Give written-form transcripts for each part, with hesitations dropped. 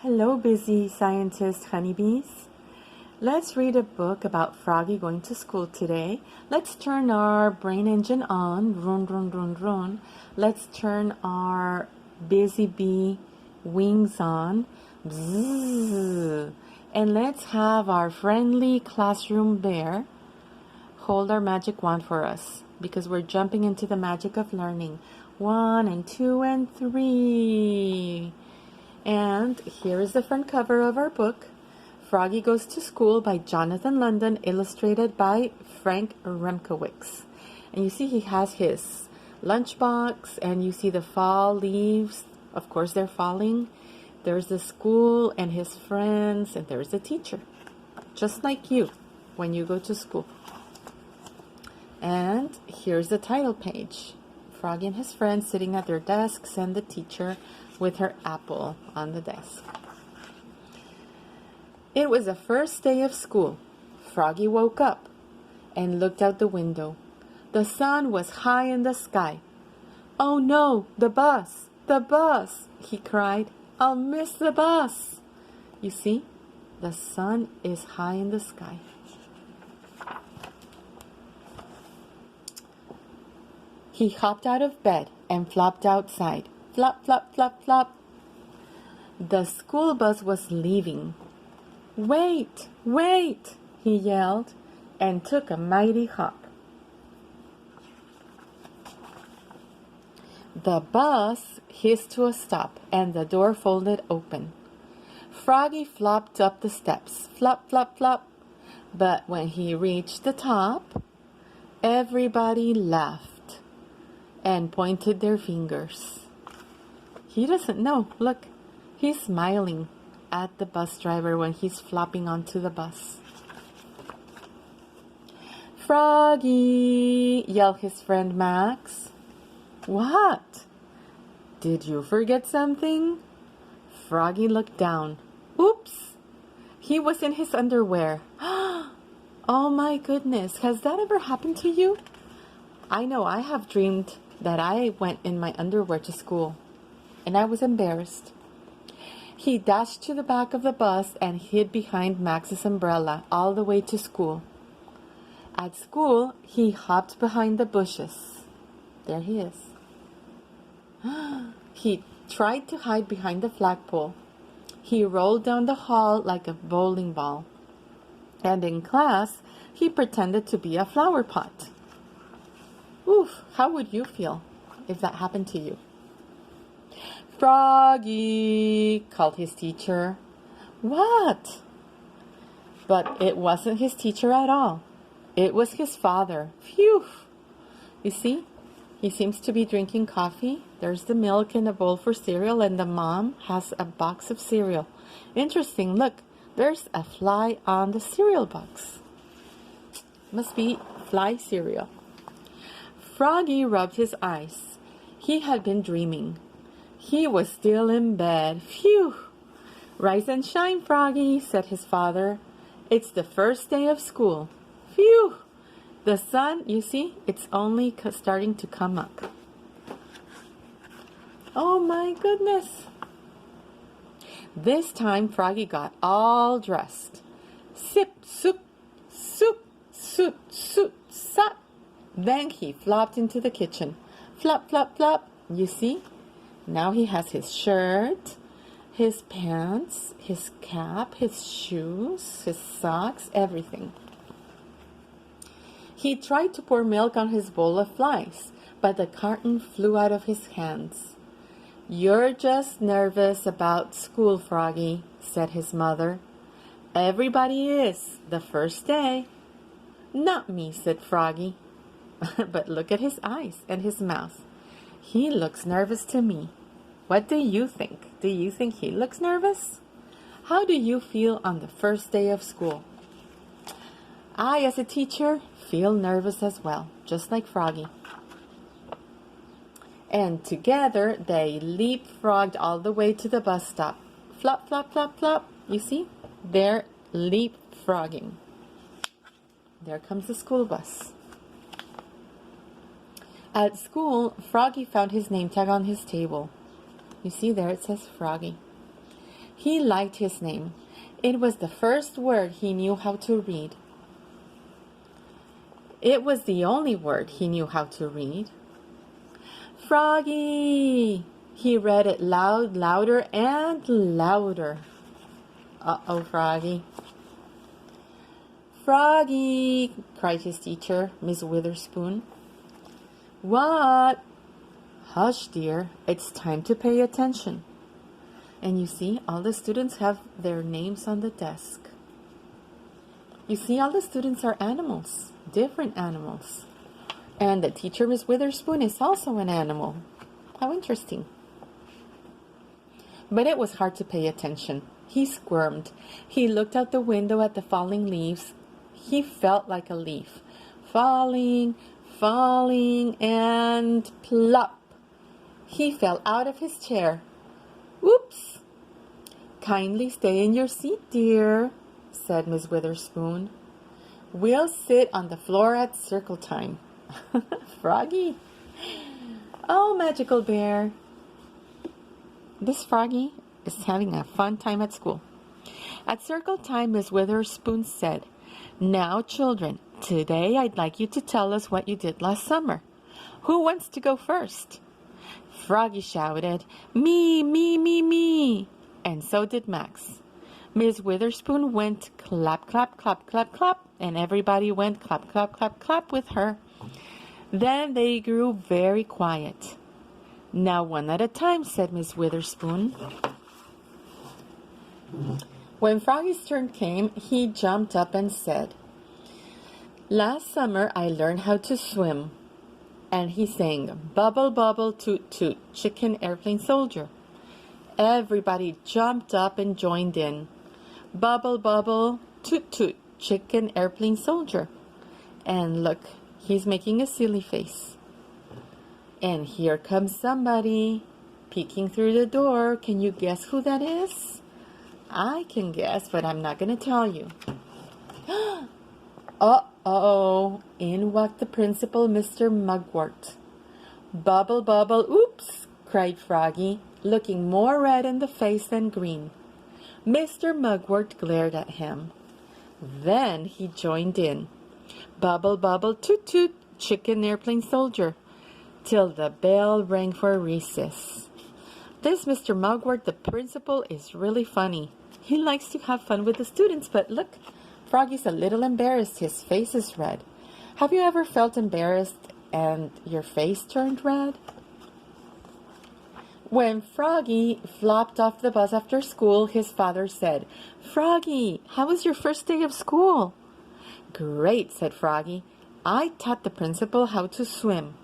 Hello, busy scientist honeybees. Let's read a book about Froggy going to school today. Let's turn our brain engine on. Run, run, run, run. Let's turn our busy bee wings on. Bzzz. And let's have our friendly classroom bear hold our magic wand for us because we're jumping into the magic of learning. 1 and 2 and 3. And here is the front cover of our book, Froggy Goes to School by Jonathan London, illustrated by Frank Remkowitz. And you see he has his lunchbox, and you see the fall leaves. Of course, they're falling. There's the school and his friends, and there's the teacher, just like you when you go to school. And here's the title page. Froggy and his friends sitting at their desks, and the teacher with her apple on the desk. It was the first day of school. Froggy woke up and looked out the window. The sun was high in the sky. "Oh no, the bus, the bus," he cried. "I'll miss the bus." You see, the sun is high in the sky. He hopped out of bed and flopped outside. Flop, flop, flop, flop. The school bus was leaving. "Wait, wait," he yelled, and took a mighty hop. The bus hissed to a stop, and the door folded open. Froggy flopped up the steps, flop, flop, flop. But when he reached the top, everybody laughed and pointed their fingers. He doesn't know. Look, he's smiling at the bus driver when he's flopping onto the bus. "Froggy," yelled his friend Max. "What? Did you forget something?" Froggy looked down. Oops! He was in his underwear. Oh my goodness, has that ever happened to you? I know I have dreamed that I went in my underwear to school, and I was embarrassed. He dashed to the back of the bus and hid behind Max's umbrella all the way to school. At school, he hopped behind the bushes. There he is. He tried to hide behind the flagpole. He rolled down the hall like a bowling ball. And in class, he pretended to be a flower pot. Oof, how would you feel if that happened to you? "Froggy," called his teacher. "What?" But it wasn't his teacher at all. It was his father. Phew! You see, he seems to be drinking coffee. There's the milk in a bowl for cereal, and the mom has a box of cereal. Interesting, look, there's a fly on the cereal box. Must be fly cereal. Froggy rubbed his eyes. He had been dreaming. He was still in bed. Phew! "Rise and shine, Froggy," said his father. "It's the first day of school." Phew! The sun, you see, it's only starting to come up. Oh my goodness! This time Froggy got all dressed. Sip, soup, soup, soup, soup, sap. Then he flopped into the kitchen. Flop, flop, flop. You see? Now he has his shirt, his pants, his cap, his shoes, his socks, everything. He tried to pour milk on his bowl of flies, but the carton flew out of his hands. "You're just nervous about school, Froggy," said his mother. "Everybody is, the first day." "Not me," said Froggy. But look at his eyes and his mouth. He looks nervous to me. What do you think? Do you think he looks nervous? How do you feel on the first day of school? I, as a teacher, feel nervous as well, just like Froggy. And together, they leapfrogged all the way to the bus stop. Flop, flop, flop, flop. You see? They're leapfrogging. There comes the school bus. At school, Froggy found his name tag on his table. You see there it says Froggy. He liked his name. It was the first word he knew how to read. It was the only word he knew how to read. Froggy! He read it louder and louder. Uh-oh, Froggy. Froggy! Cried his teacher, Miss Witherspoon. What? Hush, dear. It's time to pay attention. And you see, all the students have their names on the desk. You see, all the students are animals, different animals. And the teacher, Miss Witherspoon, is also an animal. How interesting. But it was hard to pay attention. He squirmed. He looked out the window at the falling leaves. He felt like a leaf. Falling, falling, and plop. He fell out of his chair. Oops! Kindly stay in your seat, dear, said Miss Witherspoon. We'll sit on the floor at circle time. Froggy. Oh, magical bear. This Froggy is having a fun time at school. At circle time, Miss Witherspoon said, Now, children, today I'd like you to tell us what you did last summer. Who wants to go first? Froggy shouted, Me, me, me, me. And so did Max. Miss Witherspoon went clap, clap, clap, clap, clap, and everybody went clap, clap, clap, clap with her. Then they grew very quiet. Now one at a time, said Miss Witherspoon. When Froggy's turn came, he jumped up and said, Last summer I learned how to swim. And he sang, Bubble, bubble, toot, toot, chicken airplane soldier. Everybody jumped up and joined in. Bubble, bubble, toot, toot, chicken airplane soldier. And look, he's making a silly face. And here comes somebody peeking through the door. Can you guess who that is? I can guess, but I'm not going to tell you. Uh-oh, in walked the principal, Mr. Mugwort. Bubble, bubble, oops, cried Froggy, looking more red in the face than green. Mr. Mugwort glared at him. Then he joined in. Bubble, bubble, toot, toot, chicken airplane soldier, till the bell rang for recess. This Mr. Mugwort, the principal, is really funny. He likes to have fun with the students, but look, Froggy's a little embarrassed. His face is red. Have you ever felt embarrassed and your face turned red? When Froggy flopped off the bus after school, his father said, Froggy, how was your first day of school? Great, said Froggy. I taught the principal how to swim.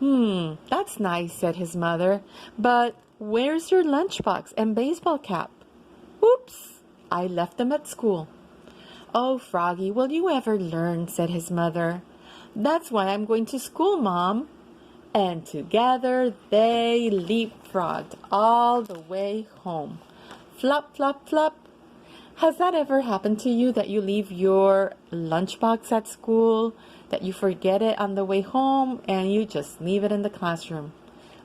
That's nice, said his mother. But where's your lunchbox and baseball cap? Oops, I left them at school. Oh, Froggy, will you ever learn, said his mother. That's why I'm going to school, Mom. And together they leapfrogged all the way home. Flop, flop, flop. Has that ever happened to you, that you leave your lunchbox at school, that you forget it on the way home, and you just leave it in the classroom?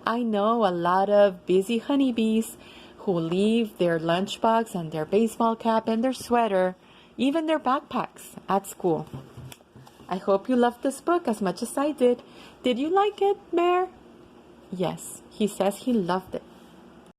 I know a lot of busy honeybees who leave their lunchbox and their baseball cap and their sweater, even their backpacks, at school. I hope you loved this book as much as I did. Did you like it, Bear? Yes, he says he loved it.